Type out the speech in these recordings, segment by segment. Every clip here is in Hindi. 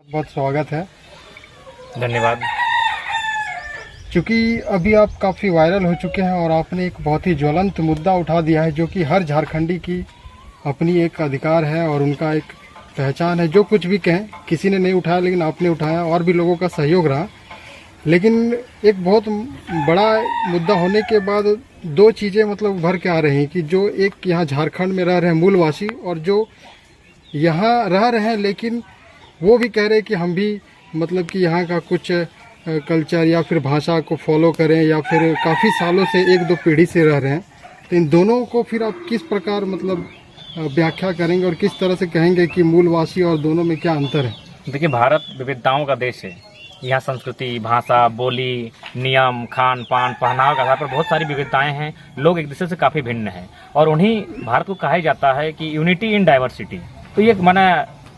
बहुत स्वागत है। धन्यवाद। क्योंकि अभी आप काफ़ी वायरल हो चुके हैं और आपने एक बहुत ही ज्वलंत मुद्दा उठा दिया है, जो कि हर झारखंडी की अपनी एक अधिकार है और उनका एक पहचान है। जो कुछ भी कहें, किसी ने नहीं उठाया लेकिन आपने उठाया और भी लोगों का सहयोग रहा। लेकिन एक बहुत बड़ा मुद्दा होने के बाद दो चीज़ें मतलब उभर के आ रही हैं कि जो एक यहाँ झारखंड में रह रहे हैं मूलवासी और जो यहाँ रह रहे हैं लेकिन वो भी कह रहे हैं कि हम भी मतलब कि यहाँ का कुछ कल्चर या फिर भाषा को फॉलो करें या फिर काफ़ी सालों से एक दो पीढ़ी से रह रहे हैं। तो इन दोनों को फिर आप किस प्रकार मतलब व्याख्या करेंगे और किस तरह से कहेंगे कि मूलवासी और दोनों में क्या अंतर है? देखिए, भारत विविधताओं का देश है। यहाँ संस्कृति, भाषा, बोली, नियम, खान पान, पहनाव के आधार पर बहुत सारी विविधताएं हैं। लोग एक दूसरे से काफ़ी भिन्न हैं और उन्हीं भारत को कहा जाता है कि यूनिटी इन डाइवर्सिटी। तो ये माना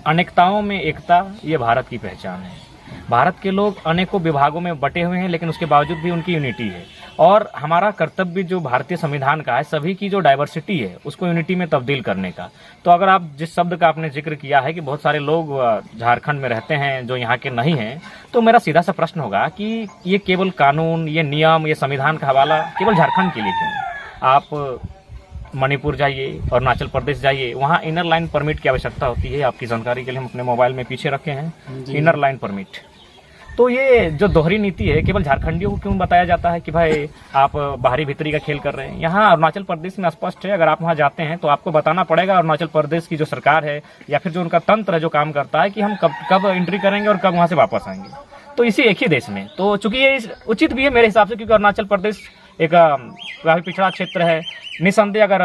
अनेकताओं में एकता, ये भारत की पहचान है। भारत के लोग अनेकों विभागों में बटे हुए हैं लेकिन उसके बावजूद भी उनकी यूनिटी है। और हमारा कर्तव्य जो भारतीय संविधान का है, सभी की जो डाइवर्सिटी है उसको यूनिटी में तब्दील करने का। तो अगर आप जिस शब्द का आपने जिक्र किया है कि बहुत सारे लोग झारखंड में रहते हैं जो यहाँ के नहीं हैं, तो मेरा सीधा सा प्रश्न होगा कि ये केवल कानून, ये नियम, ये संविधान का हवाला केवल झारखंड के लिए क्यों? आप मणिपुर जाइए, अरुणाचल प्रदेश जाइए, वहाँ इनर लाइन परमिट की आवश्यकता होती है। आपकी जानकारी के लिए हम अपने मोबाइल में पीछे रखे हैं इनर लाइन परमिट। तो ये जो दोहरी नीति है, केवल झारखंडियों को क्यों बताया जाता है कि भाई आप बाहरी भीतरी का खेल कर रहे हैं? यहाँ अरुणाचल प्रदेश में स्पष्ट है, अगर आप वहाँ जाते हैं तो आपको बताना पड़ेगा अरुणाचल प्रदेश की जो सरकार है या फिर जो उनका तंत्र है जो काम करता है कि हम कब एंट्री करेंगे और कब वहाँ से वापस आएंगे। तो इसी एक ही देश में, तो चूंकि ये उचित भी है मेरे हिसाब से, क्योंकि अरुणाचल प्रदेश एक काफी पिछड़ा क्षेत्र है। निसंदेह अगर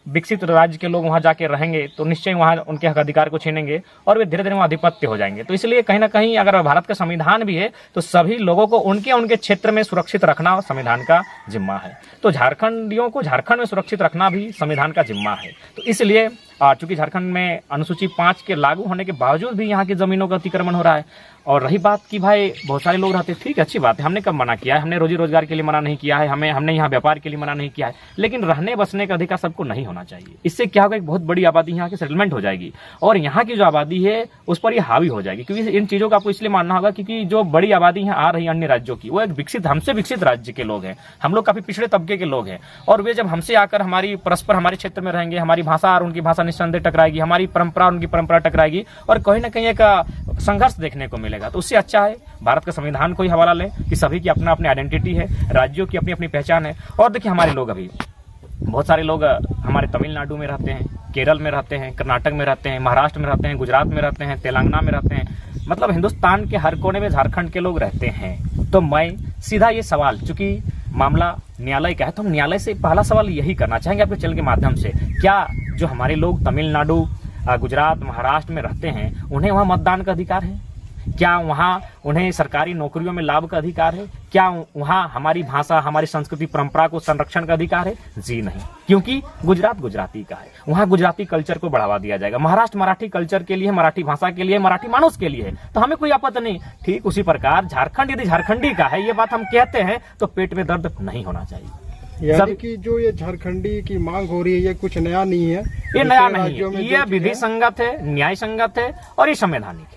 विकसित राज्य के लोग वहाँ जाके रहेंगे तो निश्चय वहाँ उनके हक अधिकार को छीनेंगे और वे धीरे धीरे वहाँ अधिपत्य हो जाएंगे। तो इसलिए कहीं ना कहीं अगर भारत का संविधान भी है तो सभी लोगों को उनके क्षेत्र में सुरक्षित रखना संविधान का जिम्मा है। तो झारखंडियों को झारखंड में सुरक्षित रखना भी संविधान का जिम्मा है। तो इसलिए चूंकि झारखंड में अनुसूची 5 के लागू होने के बावजूद भी यहाँ की जमीनों का अतिक्रमण हो रहा है। और रही बात कि भाई बहुत सारे लोग रहते हैं, ठीक है, अच्छी बात है, हमने कब मना किया है? हमने रोजी रोजगार के लिए मना नहीं किया है, हमने यहाँ व्यापार के लिए मना नहीं किया है। लेकिन रहने बसने का अधिकार सबको नहीं होना चाहिए। इससे क्या होगा, एक बहुत बड़ी आबादी यहाँ की सेटलमेंट हो जाएगी और यहाँ की जो आबादी है उस पर ये हावी हो जाएगी। क्योंकि इन चीज़ों का आपको इसलिए मानना होगा क्योंकि जो बड़ी आबादी यहाँ आ रही है अन्य राज्यों की, वो एक विकसित, हमसे विकसित राज्य के लोग हैं। हम लोग काफी पिछड़े तबके के लोग हैं और वे जब हमसे आकर हमारी परस्पर हमारे क्षेत्र में रहेंगे, हमारी भाषा और उनकी भाषा निस्संदेह टकराएगी, हमारी परंपरा और उनकी परंपरा टकराएगी और कहीं ना कहीं एक संघर्ष देखने को मिलेगा। तो उससे अच्छा है भारत का संविधान को ही हवाला लें कि सभी की अपना अपनी आइडेंटिटी है, राज्यों की अपनी अपनी पहचान है। और देखिए, हमारे लोग अभी बहुत सारे लोग हमारे तमिलनाडु में रहते हैं, केरल में रहते हैं, कर्नाटक में रहते हैं, महाराष्ट्र में रहते हैं, गुजरात में रहते हैं, तेलंगाना में रहते हैं, मतलब हिंदुस्तान के हर कोने में झारखंड के लोग रहते हैं। तो मैं सीधा ये सवाल, चूंकि मामला न्यायालय का है, तो हम न्यायालय से पहला सवाल यही करना चाहेंगे आपके चैनल के माध्यम से, क्या जो हमारे लोग तमिलनाडु, गुजरात, महाराष्ट्र में रहते हैं उन्हें वहाँ मतदान का अधिकार है? क्या वहाँ उन्हें सरकारी नौकरियों में लाभ का अधिकार है? क्या वहाँ हमारी भाषा, हमारी संस्कृति, परंपरा को संरक्षण का अधिकार है? जी नहीं, क्योंकि गुजरात गुजराती का है, वहाँ गुजराती कल्चर को बढ़ावा दिया जाएगा। महाराष्ट्र मराठी कल्चर के लिए, मराठी भाषा के लिए, मराठी मानुष के लिए है, तो हमें कोई आपत्ति नहीं। ठीक उसी प्रकार झारखंड यदि झारखंडी का है, ये बात हम कहते हैं, तो पेट में दर्द नहीं होना चाहिए। यानी कि जो ये झारखंडी की मांग हो रही है, ये कुछ नया नहीं है, ये नया नहीं है, ये विधि संगत है, न्याय संगत है और ये संवैधानिक है।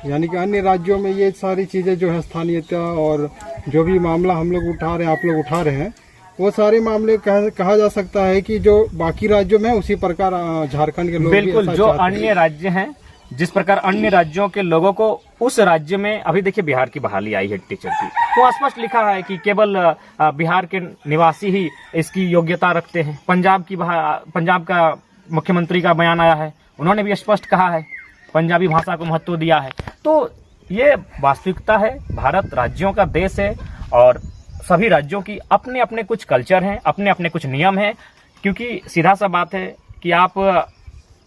यानी कि अन्य राज्यों में ये सारी चीजें जो है स्थानीयता और जो भी मामला हम लोग उठा रहे हैं, आप लोग उठा रहे हैं, वो सारे मामले कहा जा सकता है कि जो बाकी राज्यों में है उसी प्रकार झारखंड के लोग बिल्कुल जो अन्य राज्य हैं, जिस प्रकार अन्य राज्यों के लोगों को उस राज्य में, अभी देखिए बिहार की बहाली आई है टीचर की, तो स्पष्ट लिखा है कि केवल बिहार के निवासी ही इसकी योग्यता रखते हैं। पंजाब का मुख्यमंत्री का बयान आया है, उन्होंने भी स्पष्ट कहा है, पंजाबी भाषा को महत्व दिया है। तो ये वास्तविकता है, भारत राज्यों का देश है और सभी राज्यों की अपने अपने कुछ कल्चर हैं, अपने अपने कुछ नियम हैं। क्योंकि सीधा सा बात है कि आप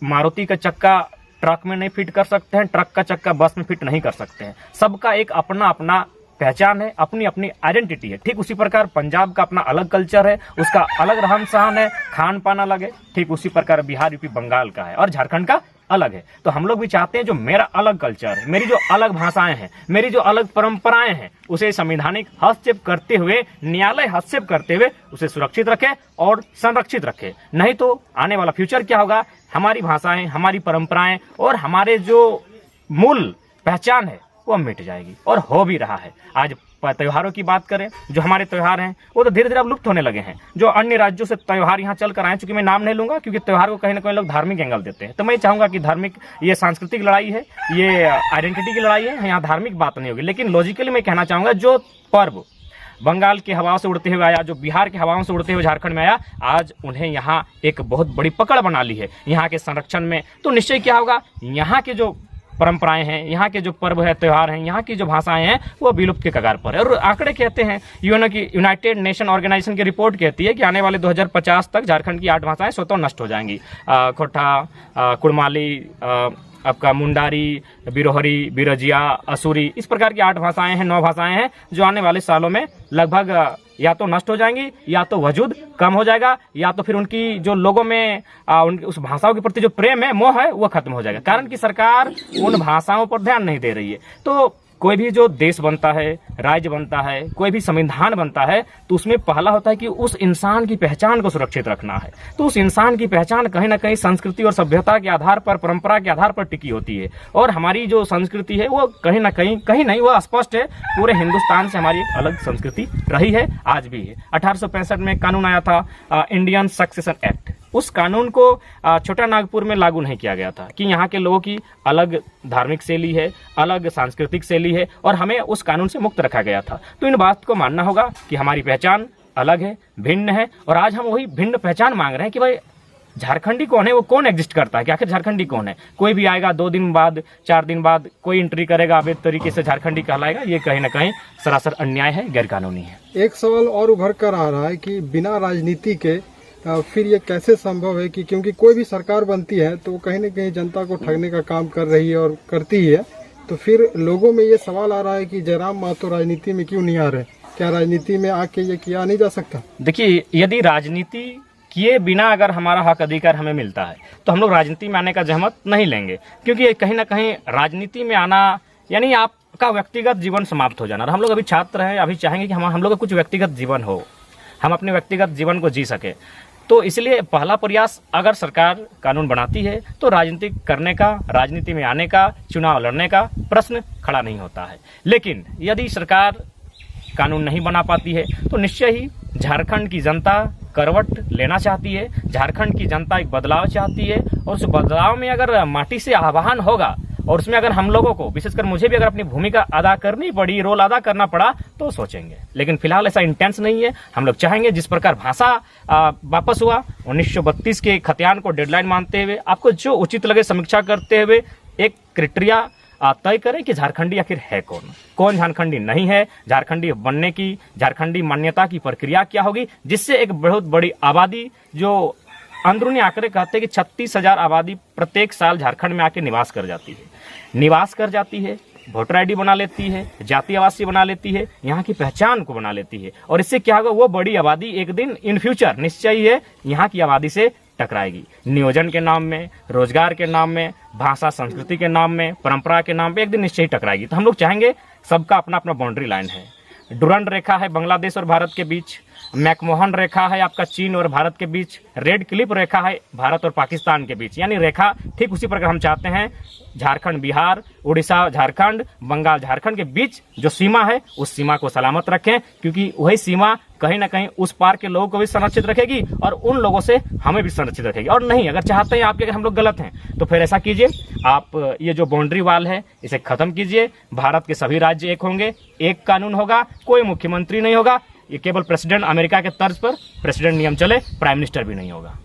मारुति का चक्का ट्रक में नहीं फिट कर सकते हैं, ट्रक का चक्का बस में फिट नहीं कर सकते हैं। सबका एक अपना अपना पहचान है, अपनी अपनी आइडेंटिटी है। ठीक उसी प्रकार पंजाब का अपना अलग कल्चर है, उसका अलग रहन सहन है, खान पान अलग है। ठीक उसी प्रकार बिहार, यूपी, बंगाल का है और झारखंड का अलग है। तो हम लोग भी चाहते हैं जो मेरा अलग कल्चर है, मेरी जो अलग भाषाएं हैं, मेरी जो अलग परंपराएं हैं, उसे संवैधानिक हस्तक्षेप करते हुए, न्यायालय हस्तक्षेप करते हुए उसे सुरक्षित रखे और संरक्षित रखे। नहीं तो आने वाला फ्यूचर क्या होगा, हमारी भाषाएं, हमारी परंपराएं और हमारे जो मूल पहचान है वो मिट जाएगी और हो भी रहा है। आज त्योहारों की बात करें, जो हमारे त्योहार हैं वो तो धीरे धीरे अब लुप्त होने लगे हैं। जो अन्य राज्यों से त्योहार यहाँ चल कर आए, चूंकि मैं नाम नहीं लूंगा क्योंकि त्योहार को कहीं ना कहीं लोग धार्मिक एंगल देते हैं, तो मैं चाहूंगा कि धार्मिक, ये सांस्कृतिक लड़ाई है, ये आइडेंटिटी की लड़ाई है, यहाँ धार्मिक बात नहीं होगी। लेकिन लॉजिकली मैं कहना चाहूंगा, जो पर्व बंगाल की हवाओं से उड़ते हुए आया, जो बिहार की हवाओं से उड़ते हुए झारखंड में आया, आज उन्हें यहाँ एक बहुत बड़ी पकड़ बना ली है यहाँ के संरक्षण में। तो निश्चय क्या होगा, यहाँ के जो परंपराएं हैं, यहाँ के जो पर्व है, त्यौहार हैं, यहाँ की जो भाषाएं हैं वो विलुप्त के कगार पर है। और आंकड़े कहते हैं, यूनाइटेड नेशन ऑर्गेनाइजेशन की रिपोर्ट कहती है कि आने वाले 2050 तक झारखंड की 8 भाषाएं स्वतः नष्ट हो जाएंगी। खोटा, कुड़माली, आपका मुंडारी, बिरोहरी, बिरजिया, असुरी, इस प्रकार की 8 भाषाएं हैं, 9 भाषाएं हैं जो आने वाले सालों में लगभग या तो नष्ट हो जाएंगी, या तो वजूद कम हो जाएगा, या तो फिर उनकी जो लोगों में उस भाषाओं के प्रति जो प्रेम है, मोह है, वो खत्म हो जाएगा। कारण कि सरकार उन भाषाओं पर ध्यान नहीं दे रही है। तो कोई भी जो देश बनता है, राज्य बनता है, कोई भी संविधान बनता है, तो उसमें पहला होता है कि उस इंसान की पहचान को सुरक्षित रखना है। तो उस इंसान की पहचान कहीं ना कहीं संस्कृति और सभ्यता के आधार पर, परंपरा के आधार पर टिकी होती है। और हमारी जो संस्कृति है वो कहीं ना कहीं नहीं, वो स्पष्ट है, पूरे हिंदुस्तान से हमारी एक अलग संस्कृति रही है, आज भी है। 1865 में कानून आया था, इंडियन सक्सेशन एक्ट। उस कानून को छोटा नागपुर में लागू नहीं किया गया था कि यहाँ के लोगों की अलग धार्मिक शैली है, अलग सांस्कृतिक शैली है, और हमें उस कानून से मुक्त रखा गया था। तो इन बात को मानना होगा कि हमारी पहचान अलग है, भिन्न है, और आज हम वही भिन्न पहचान मांग रहे हैं कि भाई झारखंडी कौन है, वो कौन एग्जिस्ट करता है, कि आखिर झारखंडी कौन है। कोई भी आएगा 2 दिन बाद, 4 दिन बाद कोई एंट्री करेगा, अवैध तरीके से झारखंडी कहलाएगा, ये कहीं ना कहीं सरासर अन्याय है, गैरकानूनी है। एक सवाल और उभर कर आ रहा है कि बिना राजनीति के फिर ये कैसे संभव है कि, क्योंकि कोई भी सरकार बनती है तो वो कहीं न कहीं जनता को ठगने का काम कर रही है और करती ही है। तो फिर लोगों में ये सवाल आ रहा है कि जयराम महतो राजनीति में क्यों नहीं आ रहे, क्या राजनीति में आके ये किया नहीं जा सकता? देखिए, यदि राजनीति किए बिना अगर हमारा हक अधिकार हमें मिलता है तो हम लोग राजनीति में आने का जहमत नहीं लेंगे, क्योंकि कहीं ना कहीं राजनीति में आना यानी आपका व्यक्तिगत जीवन समाप्त हो जाना। और हम लोग अभी छात्र हैं, अभी चाहेंगे कि हम लोग का कुछ व्यक्तिगत जीवन हो, हम अपने व्यक्तिगत जीवन को जी सके। तो इसलिए पहला प्रयास, अगर सरकार कानून बनाती है तो राजनीति करने का, राजनीति में आने का, चुनाव लड़ने का प्रश्न खड़ा नहीं होता है। लेकिन यदि सरकार कानून नहीं बना पाती है तो निश्चय ही झारखंड की जनता करवट लेना चाहती है, झारखंड की जनता एक बदलाव चाहती है, और उस बदलाव में अगर माटी से आह्वान होगा और उसमें अगर हम लोगों को, विशेषकर मुझे भी अगर अपनी भूमिका अदा करनी पड़ी, रोल अदा करना पड़ा, तो सोचेंगे। लेकिन फिलहाल ऐसा इंटेंस नहीं है। हम लोग चाहेंगे जिस प्रकार भाषा वापस हुआ 1932 के खतियान को डेडलाइन मानते हुए, आपको जो उचित लगे समीक्षा करते हुए एक क्राइटेरिया तय करें कि झारखंडी आखिर है कौन झारखंडी नहीं है, झारखंडी बनने की, झारखंडी मान्यता की प्रक्रिया क्या होगी, जिससे एक बहुत बड़ी आबादी, जो अंदरूनी आंकड़े कहते हैं कि 36,000 आबादी प्रत्येक साल झारखंड में आके निवास कर जाती है, वोटर आईडी बना लेती है, जाति आवासीय बना लेती है, यहाँ की पहचान को बना लेती है। और इससे क्या होगा, वो बड़ी आबादी एक दिन इन फ्यूचर निश्चय ही है यहाँ की आबादी से टकराएगी। नियोजन के नाम में, रोजगार के नाम में, भाषा संस्कृति के नाम में, परंपरा के नाम पे एक दिन निश्चय ही टकराएगी। तो हम लोग चाहेंगे, सबका अपना अपना बाउंड्री लाइन है। डुरंड रेखा है बांग्लादेश और भारत के बीच, मैकमोहन रेखा है आपका चीन और भारत के बीच, रेड क्लिप रेखा है भारत और पाकिस्तान के बीच। यानी रेखा ठीक उसी प्रकार हम चाहते हैं झारखंड बिहार, उड़ीसा झारखंड, बंगाल झारखंड के बीच जो सीमा है उस सीमा को सलामत रखें, क्योंकि वही सीमा कहीं ना कहीं उस पार के लोगों को भी संरक्षित रखेगी और उन लोगों से हमें भी संरक्षित रखेगी। और नहीं, अगर चाहते हैं आपके, अगर हम लोग गलत हैं तो फिर ऐसा कीजिए, आप ये जो बाउंड्री वाल है इसे खत्म कीजिए। भारत के सभी राज्य एक होंगे, एक कानून होगा, कोई मुख्यमंत्री नहीं होगा, ये केवल प्रेसिडेंट, अमेरिका के तर्ज पर प्रेसिडेंट नियम चले, प्राइम मिनिस्टर भी नहीं होगा।